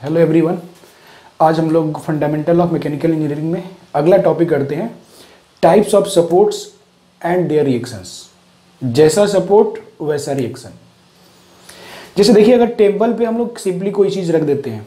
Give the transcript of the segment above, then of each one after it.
Hello everyone. आज हम लोग फंडामेंटल ऑफ मैकेनिकल इंजीनियरिंग में अगला टॉपिक करते हैं, types of supports and there reactions. जैसा सपोर्ट वैसा रिएक्शन। जैसे देखिए, अगर टेबल पे हम लोग सिंपली कोई चीज़ रख देते हैं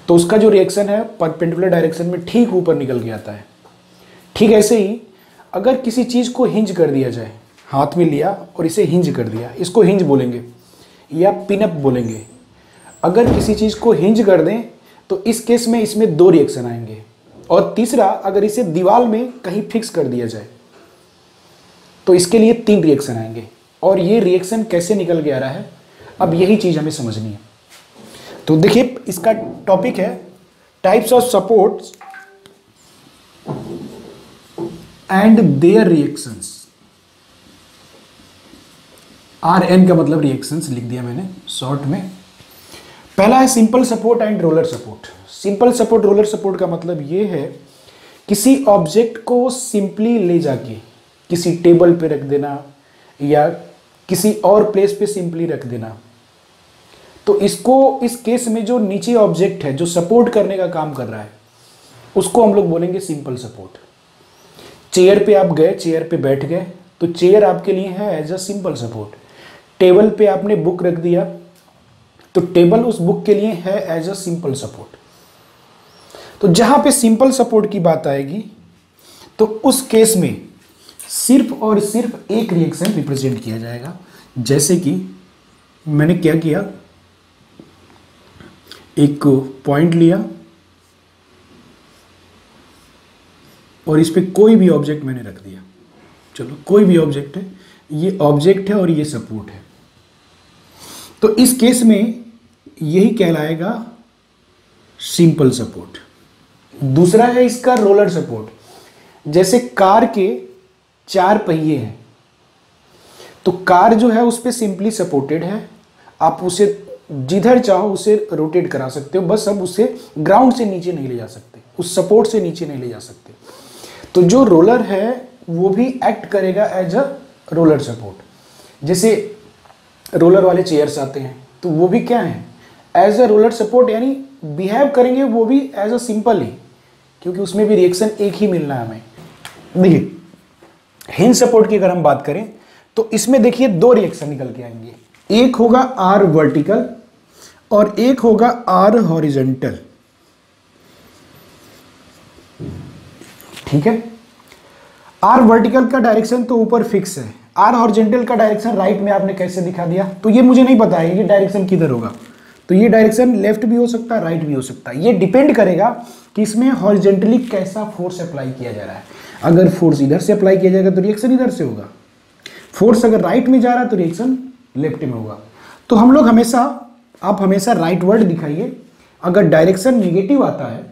तो उसका जो रिएक्शन है परपेंडिकुलर डायरेक्शन में ठीक ऊपर निकल के आता है। ठीक ऐसे ही अगर किसी चीज़ को हिंज कर दिया जाए, हाथ में लिया और इसे हिंज कर दिया, इसको हिंज बोलेंगे या पिनअप बोलेंगे। अगर किसी चीज़ को हिंज कर दें तो इस केस में इसमें दो रिएक्शन आएंगे। और तीसरा, अगर इसे दीवार में कहीं फिक्स कर दिया जाए तो इसके लिए तीन रिएक्शन आएंगे। और ये रिएक्शन कैसे निकल के आ रहा है, अब यही चीज़ हमें समझनी है। तो देखिए, इसका टॉपिक है types of supports and there reactions. RN का मतलब रिएक्शंस लिख दिया मैंने शॉर्ट में। पहला है simple support and roller support. Simple support roller support का मतलब ये है किसी ऑब्जेक्ट को सिंपली ले जाके किसी टेबल पे रख देना या किसी और प्लेस पे सिंपली रख देना। तो इसको, इस केस में जो नीचे ऑब्जेक्ट है जो सपोर्ट करने का काम कर रहा है उसको हम लोग बोलेंगे सिंपल सपोर्ट। चेयर पे आप गए, चेयर पे बैठ गए तो चेयर आपके लिए है as a simple support. Table पे आपने बुक रख दिया तो टेबल उस बुक के लिए है एज अ सिंपल सपोर्ट। तो जहां पे सिंपल सपोर्ट की बात आएगी तो उस केस में सिर्फ और सिर्फ एक रिएक्शन रिप्रेजेंट किया जाएगा। जैसे कि मैंने क्या किया, एक पॉइंट लिया और इस पे कोई भी ऑब्जेक्ट मैंने रख दिया। चलो, कोई भी ऑब्जेक्ट है, ये ऑब्जेक्ट है और ये सपोर्ट है। तो इस केस में यही कहलाएगा सिंपल सपोर्ट। दूसरा है इसका रोलर सपोर्ट। जैसे कार के चार पहिए हैं तो कार जो है उस पर सिंपली सपोर्टेड है। आप उसे जिधर चाहो उसे रोटेट करा सकते हो, बस अब उसे ग्राउंड से नीचे नहीं ले जा सकते, उस सपोर्ट से नीचे नहीं ले जा सकते। तो जो रोलर है वो भी एक्ट करेगा एज अ रोलर सपोर्ट। जैसे रोलर वाले चेयर्स आते हैं तो वो भी क्या है, एज अ रोलर सपोर्ट, यानी बिहेव करेंगे वो भी एज अ सिंपल ही, क्योंकि उसमें भी रिएक्शन एक ही मिलना है हमें। देखिए, हिंज सपोर्ट की अगर हम बात करें तो इसमें देखिए दो रिएक्शन निकल के आएंगे। एक होगा R वर्टिकल और एक होगा R हॉरिजॉन्टल। ठीक है, R वर्टिकल का डायरेक्शन तो ऊपर फिक्स है, R हॉरिजॉन्टल का डायरेक्शन राइट में आपने कैसे दिखा दिया, तो ये मुझे नहीं पता है ये डायरेक्शन किधर होगा। तो ये डायरेक्शन लेफ्ट भी हो सकता है, राइट भी हो सकता है। ये डिपेंड करेगा कि इसमें हॉरिजॉन्टली कैसा फोर्स अप्लाई किया जा रहा है। अगर फोर्स इधर से अप्लाई किया जाएगा तो रिएक्शन इधर से होगा। फोर्स अगर राइट में जा रहा है तो रिएक्शन लेफ्ट में होगा। तो हम लोग हमेशा, आप हमेशा राइट वर्ड दिखाइए। अगर डायरेक्शन निगेटिव आता है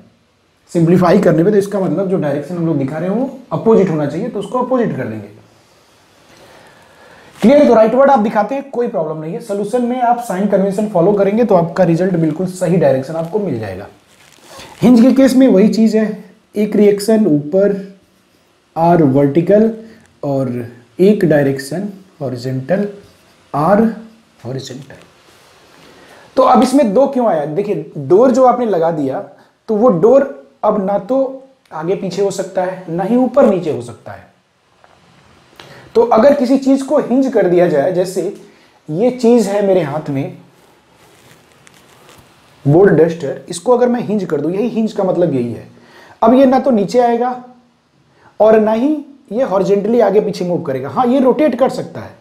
सिंप्लीफाई करने में तो इसका मतलब जो डायरेक्शन हम लोग दिखा रहे हैं वो अपोजिट होना चाहिए, तो उसको अपोजिट कर देंगे। क्लियर? तो राइट वर्ड आप दिखाते हैं, कोई प्रॉब्लम नहीं है। सोल्यूशन में आप साइन कन्वेंशन फॉलो करेंगे तो आपका रिजल्ट बिल्कुल सही डायरेक्शन आपको मिल जाएगा। हिंज के केस में वही चीज है, एक रिएक्शन ऊपर R वर्टिकल और एक डायरेक्शन हॉरिजॉन्टल R हॉरिजॉन्टल। तो अब इसमें दो क्यों आया, देखिए डोर जो आपने लगा दिया तो वो डोर अब ना तो आगे पीछे हो सकता है ना ही ऊपर नीचे हो सकता है। तो अगर किसी चीज को हिंज कर दिया जाए, जैसे ये चीज है मेरे हाथ में बोर्ड डस्टर, इसको अगर मैं हिंज कर दूं, यही हिंज का मतलब यही है। अब ये ना तो नीचे आएगा और ना ही ये हॉरिजॉन्टली आगे पीछे मूव करेगा। हाँ, ये रोटेट कर सकता है,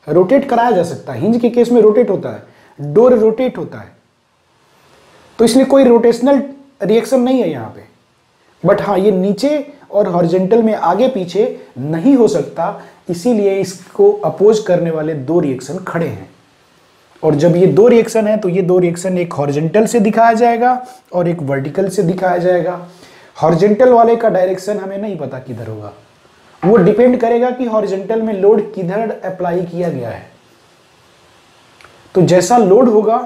रोटेट कराया जा सकता है। हिंज के केस में रोटेट होता है, डोर रोटेट होता है, तो इसलिए कोई रोटेशनल रिएक्शन नहीं है यहां पे। बट हाँ, ये नीचे और हॉरिजॉन्टल में आगे पीछे नहीं हो सकता, इसीलिए इसको अपोज करने वाले दो रिएक्शन खड़े हैं। और जब ये दो रिएक्शन है तो ये दो रिएक्शन एक हॉरिजॉन्टल से दिखाया जाएगा और एक वर्टिकल से दिखाया जाएगा। हॉरिजॉन्टल वाले का डायरेक्शन हमें नहीं पता किधर होगा, वो डिपेंड करेगा कि हॉरिजॉन्टल में लोड किधर अप्लाई किया गया है। तो जैसा लोड होगा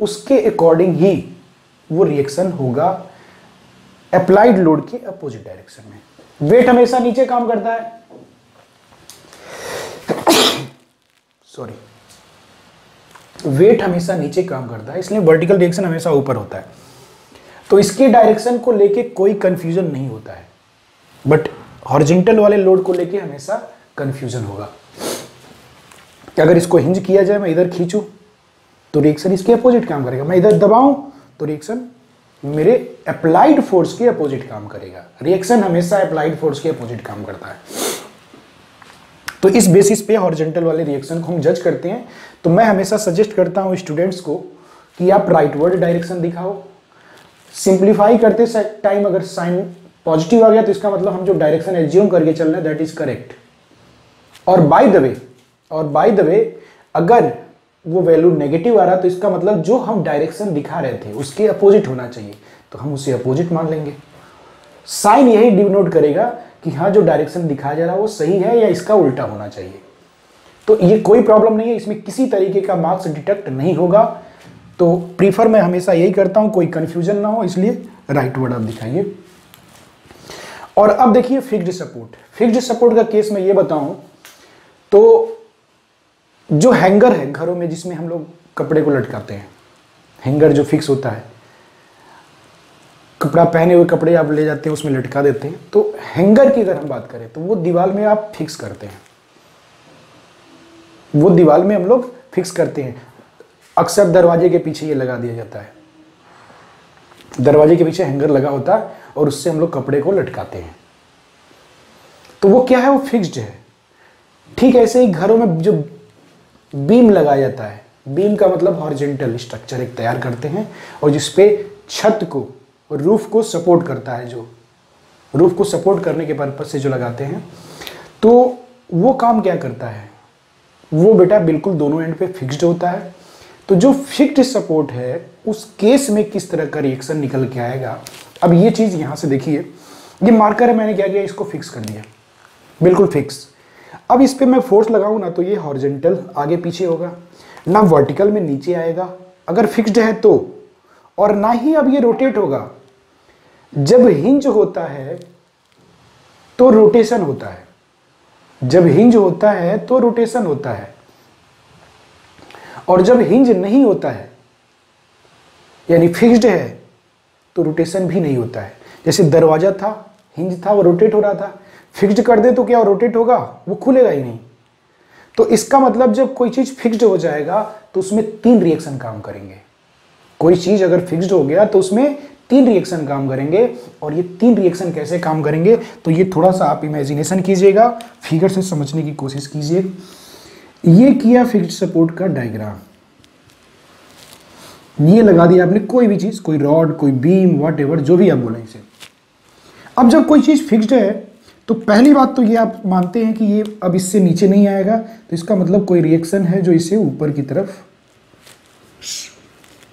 उसके अकॉर्डिंग ही वो रिएक्शन होगा अप्लाइड लोड के अपोजिट डायरेक्शन में। वेट हमेशा नीचे काम करता है, सॉरी, वेट हमेशा नीचे काम करता है, इसलिए वर्टिकल रिएक्शन हमेशा ऊपर होता है। तो इसके डायरेक्शन को लेके कोई कंफ्यूजन नहीं होता है, बट हॉरिजॉन्टल वाले लोड को लेके हमेशा कंफ्यूजन होगा कि अगर इसको हिंज किया जाए, मैं इधर खींचूं तो रिएक्शन इसके अपोजिट काम करेगा, मैं इधर दबाऊं तो रिएक्शन मेरे अप्लाइड फोर्स के अपोजिट काम करेगा। रिएक्शन हमेशा अप्लाइड फोर्स के अपोजिट काम करता है। तो इस बेसिस पे हॉरिजॉन्टल वाले रिएक्शन को हम जज करते हैं। तो मैं हमेशा सजेस्ट करता हूं स्टूडेंट्स को कि आप राइटवर्ड डायरेक्शन दिखाओ। सिंप्लीफाई करते टाइम अगर साइन पॉजिटिव आ गया तो इसका मतलब हम जो डायरेक्शन एज्यूम करके चल रहे हैं दैट इज करेक्ट। और बाय द वे अगर वो वैल्यू नेगेटिव आ रहा तो इसका मतलब जो हम डायरेक्शन दिखा रहे थे उसके अपोजिट होना चाहिए, तो हम उसे अपोजिट मान लेंगे। साइन यही डिनोट करेगा कि हाँ जो डायरेक्शन दिखाया जा रहा है वो सही है या इसका उल्टा होना चाहिए। तो ये कोई प्रॉब्लम नहीं है, इसमें किसी तरीके का मार्क्स डिटेक्ट नहीं होगा। तो प्रीफर मैं हमेशा यही करता हूं, कोई कंफ्यूजन ना हो, इसलिए राइट वर्ड आप दिखाइए। और अब देखिए फिक्स्ड सपोर्ट। फिक्स्ड सपोर्ट का केस में ये बताऊं तो जो हैंगर है घरों में जिसमें हम लोग कपड़े को लटकाते हैं, हैंगर जो फिक्स होता है, कपड़ा पहने हुए कपड़े आप ले जाते हैं उसमें लटका देते हैं। तो हैंगर की अगर हम बात करें तो वो दीवार में आप फिक्स करते हैं, वो दीवार में हम लोग फिक्स करते हैं। अक्सर दरवाजे के पीछे ये लगा दिया जाता है, दरवाजे के पीछे हैंगर लगा होता है और उससे हम लोग कपड़े को लटकाते हैं। तो वो क्या है, वो फिक्स्ड है। ठीक ऐसे ही घरों में जो बीम लगाया जाता है, बीम का मतलब हॉरिजॉन्टल स्ट्रक्चर एक तैयार करते हैं और जिसपे छत को, रूफ को सपोर्ट करता है, जो रूफ को सपोर्ट करने के पर्पज से जो लगाते हैं, तो वो काम क्या करता है, वो बेटा बिल्कुल दोनों एंड पे फिक्स्ड होता है। तो जो फिक्स्ड सपोर्ट है उस केस में किस तरह का रिएक्शन निकल के आएगा, अब ये चीज यहां से देखिए, ये मार्कर है, मैंने क्या किया, इसको फिक्स कर दिया, बिल्कुल फिक्स। अब इस पे मैं फोर्स लगाऊं ना तो ये हॉरिजॉन्टल आगे पीछे होगा, ना वर्टिकल में नीचे आएगा अगर फिक्स्ड है तो, और ना ही अब ये रोटेट होगा। जब हिंज होता है तो रोटेशन होता है, जब हिंज होता है तो रोटेशन होता है, और जब हिंज नहीं होता है यानी फिक्स्ड है तो रोटेशन भी नहीं होता है। जैसे दरवाजा था, हिंज था, वो रोटेट हो रहा था, फिक्स्ड कर दे तो क्या रोटेट होगा, वो खुलेगा ही नहीं। तो इसका मतलब जब कोई चीज फिक्स्ड हो जाएगा तो उसमें 3 रिएक्शन काम करेंगे। कोई चीज अगर फिक्स्ड हो गया तो उसमें 3 रिएक्शन काम करेंगे, और ये 3 रिएक्शन कैसे काम करेंगे तो ये थोड़ा सा आप इमेजिनेशन कीजिएगा, फिगर से समझने की कोशिश कीजिए। ये किया फिक्स्ड सपोर्ट का डायग्राम, ये लगा दिया आपने, कोई भी चीज, कोई रॉड, कोई बीम, व्हाटएवर जो भी आप बोले इसे। अब जब कोई चीज फिक्स्ड है तो पहली बात तो ये आप मानते हैं कि ये अब इससे नीचे नहीं आएगा, तो इसका मतलब कोई रिएक्शन है जो इसे ऊपर की तरफ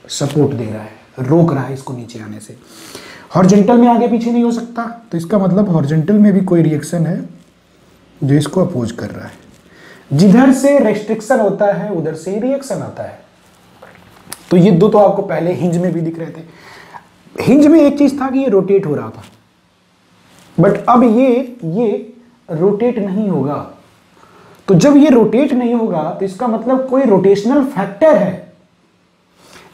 सपोर्ट दे रहा है, रोक रहा है इसको नीचे आने से। हॉरिजॉन्टल में आगे पीछे नहीं हो सकता, तो इसका मतलब हॉरिजॉन्टल में भी कोई रिएक्शन है जो इसको अपोज कर रहा है। जिधर से रेस्ट्रिक्शन होता है उधर से ही रिएक्शन आता है। तो ये दो तो आपको पहले हिंज में भी दिख रहे थे। हिंज में एक चीज था कि ये रोटेट हो रहा था, बट अब ये रोटेट नहीं होगा। तो जब ये रोटेट नहीं होगा तो इसका मतलब कोई रोटेशनल फैक्टर है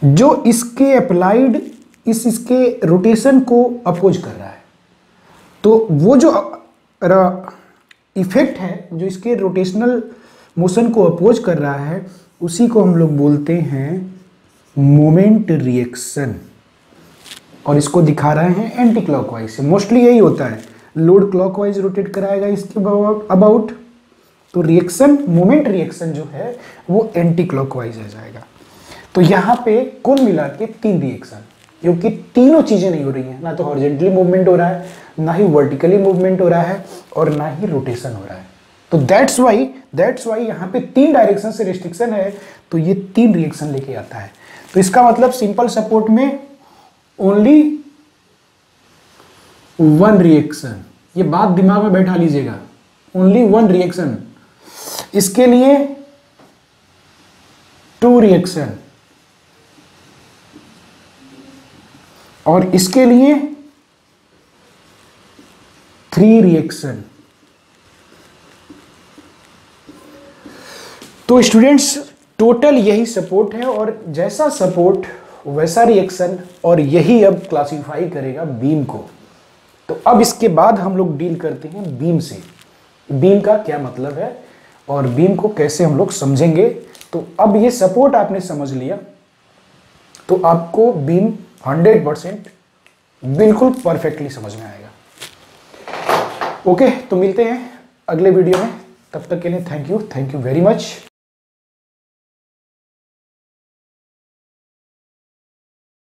जो इसके अप्लाइड इसके रोटेशन को अपोज कर रहा है। तो वो जो इफेक्ट है जो इसके रोटेशनल मोशन को अपोज कर रहा है उसी को हम लोग बोलते हैं मोमेंट रिएक्शन, और इसको दिखा रहे हैं एंटी क्लॉकवाइज से। मोस्टली यही होता है, लोड क्लॉकवाइज रोटेट कराएगा इसके अबाउट, तो रिएक्शन, मोमेंट रिएक्शन जो है वो एंटी क्लॉकवाइज आ जाएगा। तो यहाँ पे कुल मिला के 3 रिएक्शन, क्योंकि तीनों चीजें नहीं हो रही हैं, ना तो हॉरिजॉन्टली मूवमेंट हो रहा है, ना ही वर्टिकली मूवमेंट हो रहा है, और ना ही रोटेशन हो रहा है। तो दैट्स वाई यहाँ पे 3 डायरेक्शन से रिस्ट्रिक्शन है, तो ये 3 रिएक्शन लेके आता है। तो इसका मतलब सिंपल सपोर्ट में ओनली 1 रिएक्शन, ये बात दिमाग में बैठा लीजिएगा, ओनली 1 रिएक्शन। इसके लिए 2 रिएक्शन, और इसके लिए 3 रिएक्शन। तो स्टूडेंट्स टोटल यही सपोर्ट है और जैसा सपोर्ट वैसा रिएक्शन, और यही अब क्लासिफाई करेगा बीम को। तो अब इसके बाद हम लोग डील करते हैं बीम से, बीम का क्या मतलब है और बीम को कैसे हम लोग समझेंगे। तो अब ये सपोर्ट आपने समझ लिया तो आपको बीम 100% बिल्कुल परफेक्टली समझ में आएगा। ओके, तो मिलते हैं अगले वीडियो में, तब तक के लिए थैंक यू वेरी मच।